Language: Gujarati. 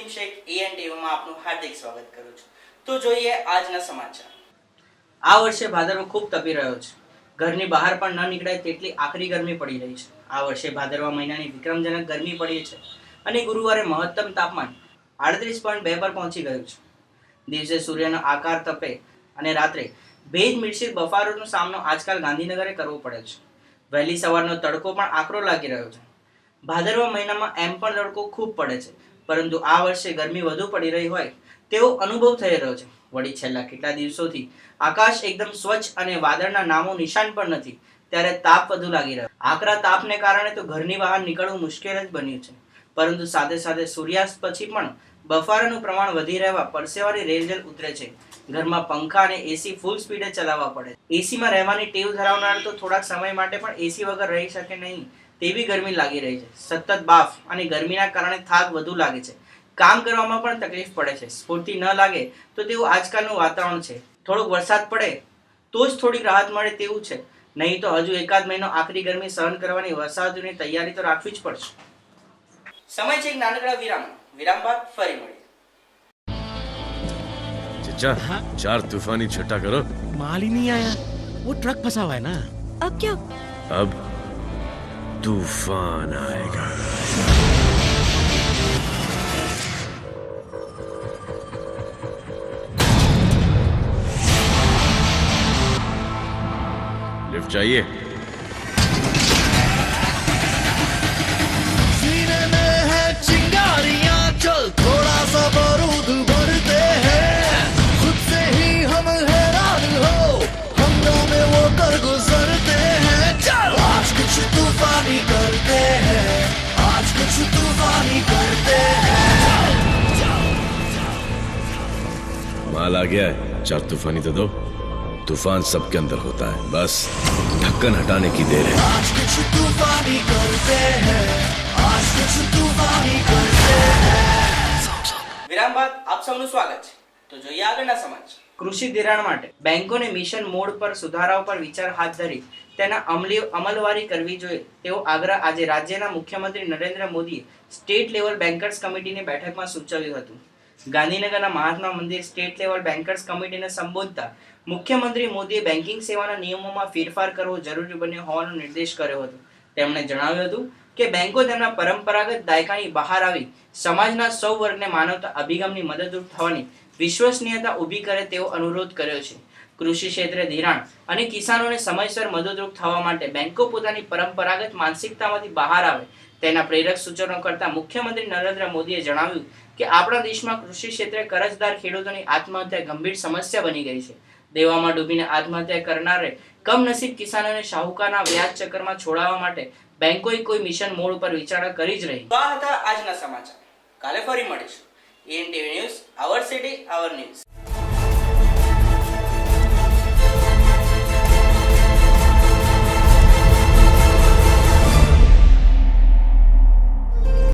નસીમ શેખ ENTV માં આપનું હાર્દિક સ્વાગત કરું છું। તો જોઈએ આજના સમાચાર। આ વર્ષે ભાદરવો ખૂબ તપી રહ્યો છે। ઘરની બહાર પણ ન નીકળાય તેટલી આકરી ગરમી પડી રહી છે। આ વર્ષે ભાદરવા મહિનાની વિક્રમજનક ગરમી પડી છે અને ગુરુવારે મહત્તમ તાપમાન 38.2 પર પહોંચી ગયું છે। દિવસે સૂર્યનો આકાર તપે અને રાત્રે ભેજ મિશ્રિત બફારોનો સામનો આજકાલ ગાંધીનગરે કરવો પડે છે। વહેલી સવારનો તડકો પણ આકરો લાગી રહ્યો છે। ભાદરવા મહિનામાં એમ પણ તડકો ખૂબ પડે છે, પરંતુ આ વર્ષે ગરમી વધુ પડી રહી હોય તેવો અનુભવ થઈ રહ્યો છે। વળી છેલ્લા કેટલા દિવસોથી આકાશ એકદમ સ્વચ્છ અને વાદળના નામો નિશાન પણ નથી, ત્યારે તાપ વધુ લાગી રહ્યો। આકરા તાપને કારણે તો ઘરની બહાર નીકળવું મુશ્કેલ જ બન્યું છે, પરંતુ સાથે સાથે સૂર્યાસ્ત પછી પણ બફારાનું પ્રમાણ વધી રહેવા પરસેવાની રેલજેલ ઉતરે છે। ઘરમાં પંખા અને એસી ફૂલ સ્પીડે ચલાવવા પડે। એસીમાં રહેવાની ટેવ ધરાવનાર તો થોડાક સમય માટે પણ એસી વગર રહી શકે નહીં તેવી ગરમી લાગી રહી છે। સતત બાફ અને ગરમીના કારણે થાક વધુ લાગે છે, કામ કરવામાં પણ તકલીફ પડે છે, સ્ફૂર્તિ ન લાગે તો તેવું આજકાલનું વાતાવરણ છે। થોડોક વરસાદ પડે તો જ થોડીક રાહત મળે તેવું છે, નહીં તો હજુ એકાદ મહિનો આકરી ગરમી સહન કરવાની વરસાદની તૈયારી તો રાખવી જ પડશે। સમય છે એક નાનકડા વિરામ બાદ ફરી મળીએ। चचा, हाँ? 4 तूफानी छठा करो। माल ही नहीं आया, वो ट्रक फंसा हुआ है ना। अब क्या? अब तूफान आएगा। लिफ्ट चाहिए? सीने में है चिंगारियां, चल थोड़ा सा बारूद भरते हैं। खुद से ही हम हैरान हो, हंगामे वो कर गुजरते हैं। चल आज कुछ तूफानी करते हैं, आज कुछ तूफानी करते हैं। माल आ गया है, 4 तूफानी तो दो। तूफान सबके अंदर होता है, बस ढक्कन हटाने की देर है। आज कुछ तूफानी करते हैं, आज कुछ तूफानी करते हैं। વિરામ બાદ આપ સૌનું સ્વાગત છે। તો જોઈએ આગળના સમાચાર। કૃષિ ધિરાણ માટે બેંકોને મિશન મોડ પર સુધારાઓ પર વિચાર હાથ ધરી તેના અમલવારી કરવી જોઈએ તેવો આગ્રહ આજે રાજ્યના મુખ્યમંત્રી નરેન્દ્ર મોદીએ સ્ટેટ લેવલ બેન્કર્સ કમિટીની બેઠકમાં સૂચવ્યું હતું। ગાંધીનગરના Mahatma Mandir state level bankers કમિટીને સંબોધતા મુખ્યમંત્રી મોદીએ બેન્કિંગ સેવાના નિયમોમાં ફેરફાર કરવો જરૂરી બન્યો હોવાનો નિર્દેશ કર્યો હતો। તેમણે જણાવ્યું હતું કે બેંકો તેમના પરંપરાગત દાયકાની બહાર આવી સમાજના સૌ વર્ગને માનવતા અભિગમની મદદરૂપ થવાની વિશ્વસનીયતા ઊભી કરે તેવો અનુરોધ કર્યો છે। કૃષિ ક્ષેત્રે ધિરાણ અને કિસાનોને સમયસર મદદરૂપ થવા માટે બેંકો પોતાની પરંપરાગત માનસિકતામાંથી બહાર આવે તેના પ્રેરક સૂચનો કરતા મુખ્યમંત્રી નરેન્દ્ર મોદીએ જણાવ્યું કે આપણા દેશમાં કૃષિ ક્ષેત્રે કરજદાર ખેડૂતોની આત્મહત્યા ગંભીર સમસ્યા બની ગઈ છે। દેવામાં ડૂબીને આત્મહત્યા કરનારે કમનસીબ કિસાનોને શાહુકારના વ્યાજ ચક્કરમાં છોડાવવા માટે બેંકોએ કોઈ મિશન મોડ ઉપર વિચારણા કરી જ રહી। આ હતા આજના સમાચાર। કાલે ફરી મળીશું। ENTV news, our city our news.